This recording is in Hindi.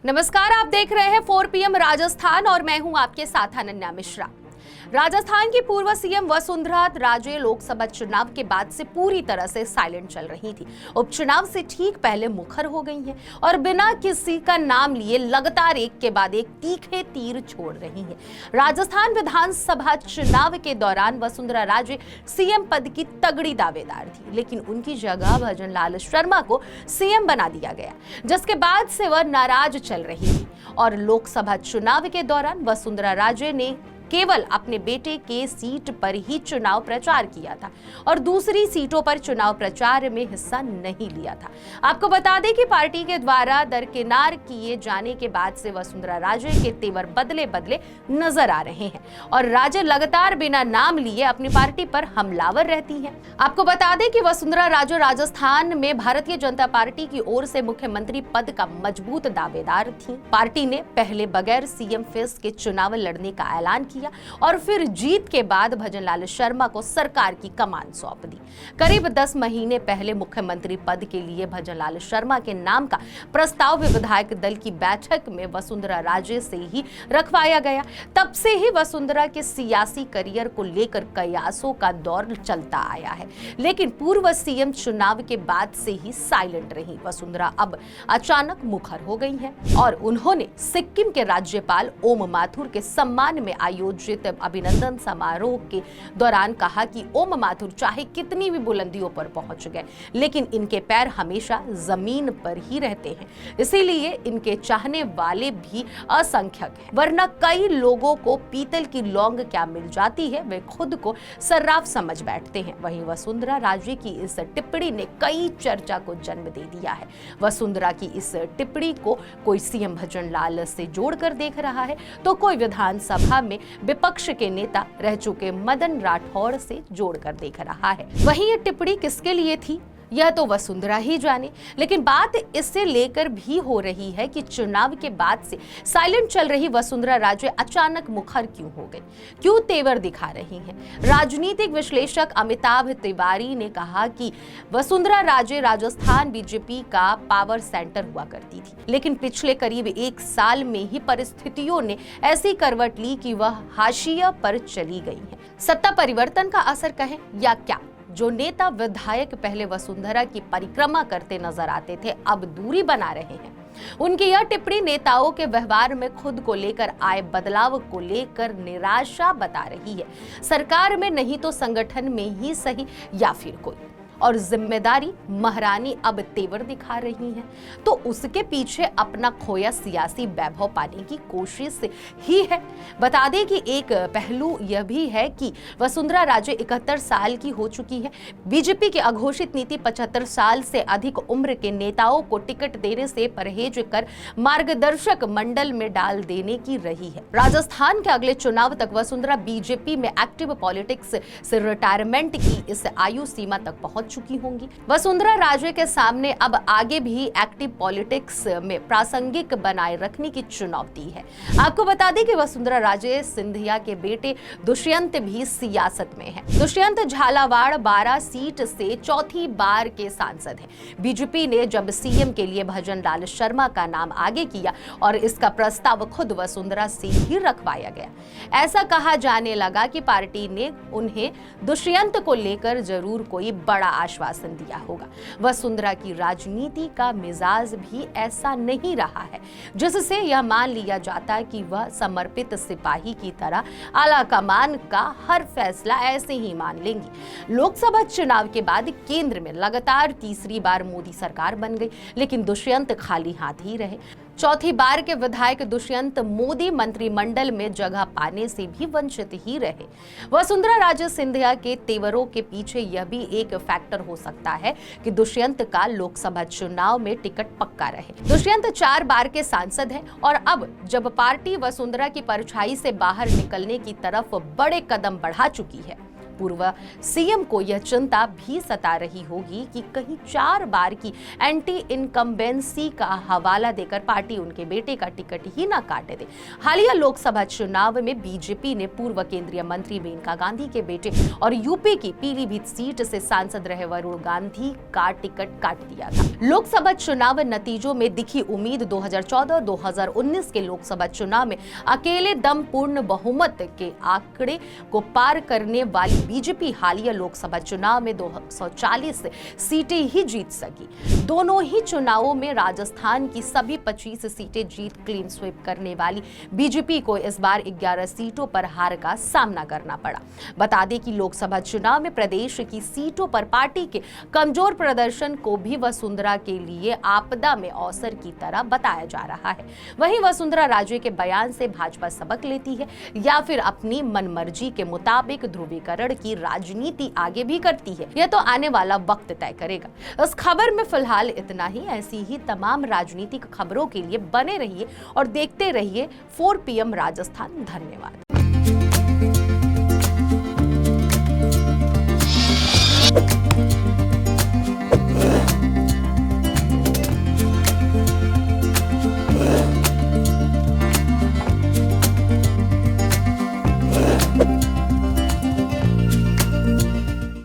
नमस्कार, आप देख रहे हैं 4 PM राजस्थान और मैं हूं आपके साथ अनन्या मिश्रा। राजस्थान की पूर्व सीएम वसुंधरा राजे लोकसभा चुनाव के बाद से पूरी तरह से साइलेंट चल रही थी। उपचुनाव से ठीक पहले मुखर हो गई हैं और बिना किसी का नाम लिए लगातार एक के बाद एक तीखे तीर छोड़ रही हैं। राजस्थान विधानसभा चुनाव के दौरान वसुंधरा राजे सीएम पद की तगड़ी दावेदार थी, लेकिन उनकी जगह भजन लाल शर्मा को सीएम बना दिया गया, जिसके बाद से वह नाराज चल रही थी। और लोकसभा चुनाव के दौरान वसुंधरा राजे ने केवल अपने बेटे के सीट पर ही चुनाव प्रचार किया था और दूसरी सीटों पर चुनाव प्रचार में हिस्सा नहीं लिया था। आपको बता दें कि पार्टी के द्वारा दरकिनार किए जाने के बाद से वसुंधरा राजे के तेवर बदले बदले नजर आ रहे हैं और राजे लगातार बिना नाम लिए अपनी पार्टी पर हमलावर रहती हैं। आपको बता दें कि वसुंधरा राजे राजस्थान में भारतीय जनता पार्टी की ओर से मुख्यमंत्री पद का मजबूत दावेदार थी। पार्टी ने पहले बगैर सीएम फेस के चुनाव लड़ने का ऐलान किया और फिर जीत के बाद भजन लाल शर्मा को सरकार की कमान सौंप दी। करीब 10 महीने पहले मुख्यमंत्री पद के लिए भजन लाल शर्मा के नाम का प्रस्ताव विधायक दल की बैठक में वसुंधरा राजे से ही रखवाया गया। तब से ही वसुंधरा के सियासी करियर को लेकर कयासों का दौर चलता आया है, लेकिन पूर्व सीएम चुनाव के बाद से ही साइलेंट रही वसुंधरा अब अचानक मुखर हो गई हैं और उन्होंने सिक्किम के राज्यपाल ओम माथुर के सम्मान में आयोजित अभिनंदन समारोह के दौरान कहा कि ओम माथुर चाहे कितनी भी बुलंदियों पर पहुंच गए, लेकिन इनके पैर हमेशा जमीन पर ही रहते हैं, इसीलिए इनके चाहने वाले भी असंख्यक हैं, वरना कई लोगों को पीतल की लौंग क्या मिल जाती है वे खुद को सर्राफ समझ बैठते हैं। वहीं वसुंधरा राजे की इस टिप्पणी ने कई चर्चा को जन्म दे दिया है। वसुंधरा की इस टिप्पणी को कोई सीएम भजन लाल से जोड़कर देख रहा है तो कोई विधानसभा में विपक्ष के नेता रह चुके मदन राठौड़ से जोड़कर देख रहा है। वहीं ये टिप्पणी किसके लिए थी यह तो वसुंधरा ही जाने, लेकिन बात इससे लेकर भी हो रही है कि चुनाव के बाद से साइलेंट चल रही वसुंधरा राजे अचानक मुखर क्यों हो गई, क्यों तेवर दिखा रही हैं। राजनीतिक विश्लेषक अमिताभ तिवारी ने कहा कि वसुंधरा राजे राजस्थान बीजेपी का पावर सेंटर हुआ करती थी, लेकिन पिछले करीब 1 साल में ही परिस्थितियों ने ऐसी करवट ली कि वह हाशिया पर चली गई है। सत्ता परिवर्तन का असर कहें या क्या, जो नेता विधायक पहले वसुंधरा की परिक्रमा करते नजर आते थे अब दूरी बना रहे हैं। उनकी यह टिप्पणी नेताओं के व्यवहार में खुद को लेकर आए बदलाव को लेकर निराशा बता रही है। सरकार में नहीं तो संगठन में ही सही या फिर कोई और जिम्मेदारी महारानी अब तेवर दिखा रही हैं, तो उसके पीछे अपना खोया सियासी वैभव पाने की कोशिश ही है। बता दें कि एक पहलू यह भी है कि वसुंधरा राजे 71 साल की हो चुकी है। बीजेपी की अघोषित नीति 75 साल से अधिक उम्र के नेताओं को टिकट देने से परहेज कर मार्गदर्शक मंडल में डाल देने की रही है। राजस्थान के अगले चुनाव तक वसुंधरा बीजेपी में एक्टिव पॉलिटिक्स से रिटायरमेंट की इस आयु सीमा तक पहुंच चुकी होंगी। वसुंधरा राजे के सामने अब आगे भी एक्टिव पॉलिटिक्स में प्रासंगिक बनाए रखने की चुनौती है। आपको बता दें कि वसुंधरा राजे सिंधिया के बेटे दुष्यंत भी सियासत में है। दुष्यंत झालावाड़ 12 सीट से चौथी बार के सांसद हैं। बीजेपी ने जब सीएम के लिए भजन लाल शर्मा का नाम आगे किया और इसका प्रस्ताव खुद वसुंधरा से ही रखवाया गया। ऐसा कहा जाने लगा कि पार्टी ने उन्हें दुष्यंत को लेकर जरूर कोई बड़ा आश्वासन दिया होगा। वसुंधरा की राजनीति का मिजाज भी ऐसा नहीं रहा है जिससे यह मान लिया जाता कि वह समर्पित सिपाही की तरह आला कमान का हर फैसला ऐसे ही मान लेंगी। लोकसभा चुनाव के बाद केंद्र में लगातार तीसरी बार मोदी सरकार बन गई, लेकिन दुष्यंत खाली हाथ ही रहे। चौथी बार के विधायक दुष्यंत मोदी मंत्रिमंडल में जगह पाने से भी वंचित ही रहे। वसुंधरा राजे सिंधिया के तेवरों के पीछे यह भी एक फैक्टर हो सकता है कि दुष्यंत का लोकसभा चुनाव में टिकट पक्का रहे। दुष्यंत 4 बार के सांसद हैं और अब जब पार्टी वसुंधरा की परछाई से बाहर निकलने की तरफ बड़े कदम बढ़ा चुकी है पूर्व सीएम को यह चिंता भी सता रही होगी कि कहीं 4 बार की एंटी इनकम्बेंसी का हवाला देकर पार्टी उनके बेटे का टिकट ही ना काटे दे। हालिया लोकसभा चुनाव में बीजेपी ने पूर्व केंद्रीय मंत्री मेनका गांधी के बेटे और यूपी की पीलीभीत सीट से सांसद रहे वरुण गांधी का टिकट काट दिया था। लोकसभा चुनाव नतीजों में दिखी उम्मीद 2014-2019 के लोकसभा चुनाव में अकेले दम पूर्ण बहुमत के आंकड़े को पार करने वाली बीजेपी हालिया लोकसभा चुनाव में 240 सीटें ही जीत सकी। दोनों ही चुनावों में राजस्थान की सभी 25 सीटें जीत क्लीन स्वीप करने वाली बीजेपी को इस बार 11 सीटों पर हार का सामना करना पड़ा। बता दें कि लोकसभा चुनाव में प्रदेश की सीटों पर पार्टी के कमजोर प्रदर्शन को भी वसुंधरा के लिए आपदा में अवसर की तरह बताया जा रहा है। वहीं वसुंधरा राजे के बयान से भाजपा सबक लेती है या फिर अपनी मनमर्जी के मुताबिक ध्रुवीकरण की राजनीति आगे भी करती है, यह तो आने वाला वक्त तय करेगा। इस खबर में फिलहाल इतना ही। ऐसी ही तमाम राजनीतिक खबरों के लिए बने रहिए और देखते रहिए 4 PM राजस्थान। धन्यवाद।